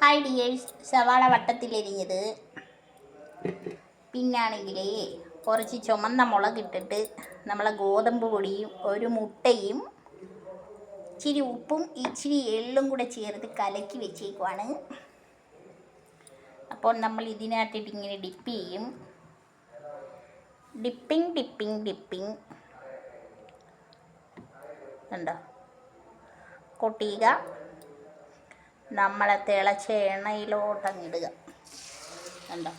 Hi dears, സവാള വട്ടത്തിലരിഞ്ഞത്. പിന്നാണെങ്കിൽ കുറച്ച് ചുമന്ന മുളകിട്ടിട്ട് നമ്മളെ ഗോതമ്പ് പൊടിയും ഒരു മുട്ടയും ഇച്ചിരി ഉപ്പും ഇച്ചിരി എള്ളും കൂടെ ചേർത്ത് കലക്കി വെച്ചേക്കുവാണ്. അപ്പോൾ നമ്മൾ ഇതിനകത്തിട്ട് ഇങ്ങനെ ഡിപ്പ് ചെയ്യും. ഡിപ്പിങ് ഉണ്ടോ കൊട്ടിക, നമ്മളെ തിളച്ച എണ്ണയിലോട്ടങ്ങിടുക. കണ്ടോ,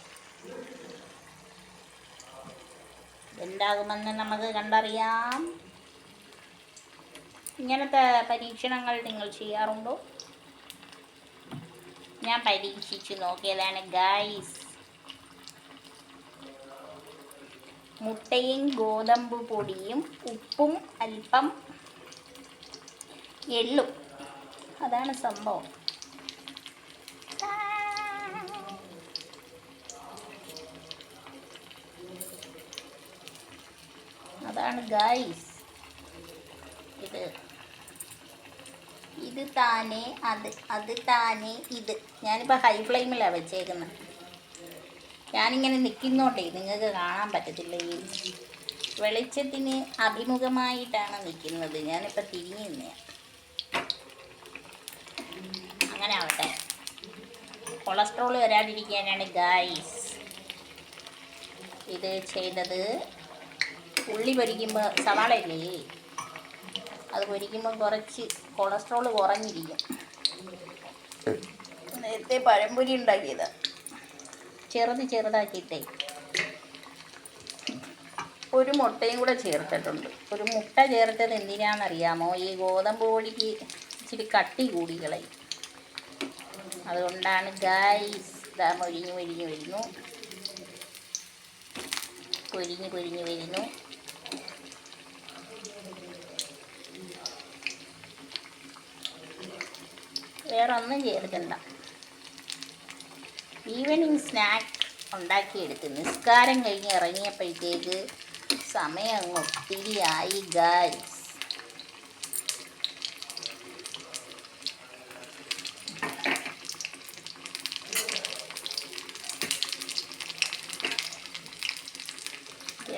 എന്താകുമെന്ന് നമുക്ക് കണ്ടറിയാം. ഇങ്ങനത്തെ പരീക്ഷണങ്ങൾ നിങ്ങൾ ചെയ്യാറുണ്ടോ? ഞാൻ പരീക്ഷിച്ച് നോക്കിയതാണ് ഗായ്സ്. മുട്ടയും ഗോതമ്പ് പൊടിയും ഉപ്പും അല്പം എള്ളും, അതാണ് സംഭവം. അതാണ് ഗായ്സ്. ഇത് താനെ അത് താനെ ഇത്. ഞാനിപ്പോൾ ഹൈ ഫ്ലെയിമിലാണ് വെച്ചേക്കുന്നത്. ഞാനിങ്ങനെ നിൽക്കുന്നോണ്ടേ നിങ്ങൾക്ക് കാണാൻ പറ്റത്തില്ല. ഈ വെളിച്ചത്തിന് അഭിമുഖമായിട്ടാണ് നിൽക്കുന്നത്. ഞാനിപ്പോൾ തിരിഞ്ഞു നിന്നേ. അങ്ങനെ ആവട്ടെ, കൊളസ്ട്രോൾ വരാതിരിക്കാനാണ് ഗായ്സ് ഇത് ചെയ്തത്. ഉള്ളി പൊരിക്കുമ്പോൾ, സവാളയില്ലേ, അത് പൊരിക്കുമ്പോൾ കുറച്ച് കൊളസ്ട്രോൾ കുറഞ്ഞിരിക്കും. നേരത്തെ പഴംപൊരി ഉണ്ടാക്കിയത് ചെറുതാക്കിയിട്ടേ ഒരു മുട്ടയും കൂടെ ചേർത്തിട്ടുണ്ട്. ഒരു മുട്ട ചേർത്തത് എന്തിനാണെന്നറിയാമോ? ഈ ഗോതമ്പ് പൊടിക്ക് ഇച്ചിരി കട്ടി കൂടി കളയും. അതുകൊണ്ടാണ് ഗായ്സ്. ഇതാ പൊരിഞ്ഞ് വരുന്നു. വേറെ ഒന്നും ചേർക്കണ്ട. ഈവനിങ് സ്നാക്ക് ഉണ്ടാക്കിയെടുത്ത് നിസ്കാരം കഴിഞ്ഞ് ഇറങ്ങിയപ്പോഴത്തേക്ക് സമയം അങ്ങ് ഒത്തിരിയായി ഗായ്സ്.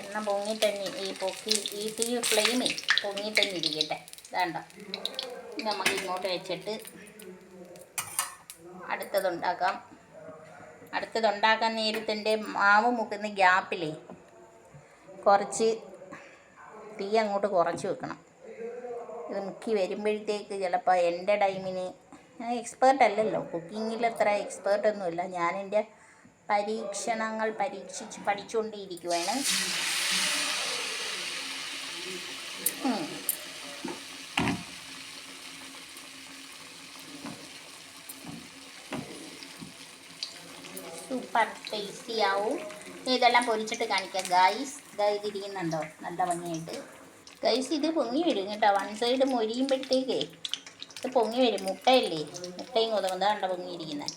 എണ്ണ പൊങ്ങി തന്നെ ഈ തീ ഫ്ലെയിമേ പൊങ്ങി തന്നെ ഇരിക്കട്ടെ. വേണ്ട, നമുക്ക് ഇങ്ങോട്ട് വെച്ചിട്ട് അടുത്തതുണ്ടാക്കാൻ നേരത്തിൻ്റെ മാവ് മുക്കുന്ന ഗ്യാപ്പിലേ കുറച്ച് തീ അങ്ങോട്ട് കുറച്ച് വെക്കണം. ഇത് മുക്കി വരുമ്പോഴത്തേക്ക് ചിലപ്പോൾ എൻ്റെ ടൈമിന്, ഞാൻ എക്സ്പേർട്ട് അല്ലല്ലോ, കുക്കിങ്ങിൽ അത്ര എക്സ്പേർട്ടൊന്നുമില്ല. ഞാൻ എൻ്റെ പരീക്ഷണങ്ങൾ പരീക്ഷിച്ച് പഠിച്ചുകൊണ്ടേയിരിക്കുവാണ്. സൂപ്പർ ടേസ്റ്റി ആവും. ഇതെല്ലാം പൊരിച്ചിട്ട് കാണിക്കാം ഗായ്സ്. ഇതിരിക്കുന്നുണ്ടോ നല്ല ഭംഗിയായിട്ട് ഗൈസ്. ഇത് പൊങ്ങി വരും കേട്ടോ. വൺ സൈഡ് മൊരിയുമ്പോഴത്തേക്കേ ഇത് പൊങ്ങി വരും. മുട്ടയല്ലേ, മുട്ടയും കൊതുകുന്നത് കണ്ട പൊങ്ങിയിരിക്കുന്നത്.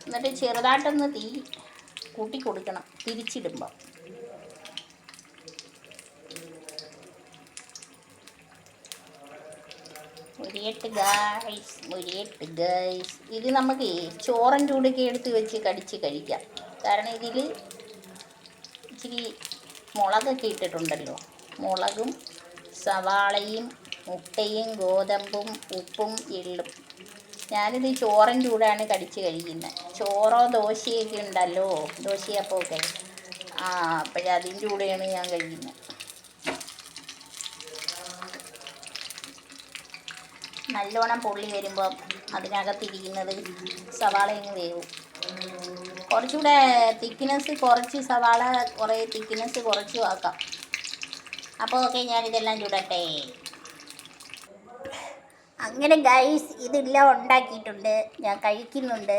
എന്നിട്ട് ചെറുതായിട്ടൊന്ന് തീ കൂട്ടി കൊടുക്കണം തിരിച്ചിടുമ്പോൾ. മുരിയട്ട് ഗായ്സ്. ഇത് നമുക്ക് ചോറൻ ചൂടൊക്കെ എടുത്ത് വെച്ച് കടിച്ച് കഴിക്കാം. കാരണം ഇതിൽ ഇച്ചിരി മുളകൊക്കെ ഇട്ടിട്ടുണ്ടല്ലോ. മുളകും സവാളയും മുട്ടയും ഗോതമ്പും ഉപ്പും എള്ളും. ഞാനിത് ചോറൻ ചൂടാണ് കടിച്ച് കഴിക്കുന്നത്. ചോറോ ദോശയൊക്കെ ഉണ്ടല്ലോ, ദോശയപ്പമൊക്കെ, അപ്പോഴതിൻ്റെ കൂടെയാണ് ഞാൻ കഴിക്കുന്നത്. നല്ലോണം പൊള്ളി വരുമ്പം അതിനകത്തിരിക്കുന്നത് സവാളയങ്ങ് വേവും. കുറച്ചുകൂടെ തിക്നെസ് കുറച്ച്, സവാള കുറേ തിക്നെസ് കുറച്ചും ആക്കാം. അപ്പോൾ ഓക്കെ, ഞാനിതെല്ലാം ചുടട്ടെ. അങ്ങനെ ഗൈസ്, ഇതെല്ലാം ഉണ്ടാക്കിയിട്ടുണ്ട്, ഞാൻ കഴിക്കുന്നുണ്ട്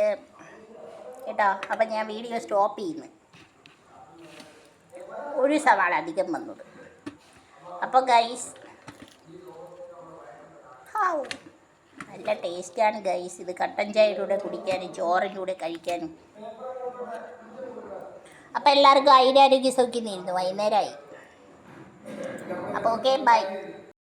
കേട്ടോ. അപ്പം ഞാൻ വീഡിയോ സ്റ്റോപ്പ് ചെയ്യുന്നു. ഒരു സവാള അധികം വന്നത്. അപ്പോൾ ഗൈസ്, നല്ല ടേസ്റ്റാണ് ഗൈസ്. ഇത് കട്ടൻ ചായയുടെ കൂടെ കുടിക്കാനും ചോറിൻ്റെ കൂടെ കഴിക്കാനും. അപ്പോൾ എല്ലാവർക്കും ആരോഗ്യ സൗഖ്യം നേരുന്നു. വൈകുന്നേരമായി. അപ്പോൾ ഓക്കെ, ബൈ.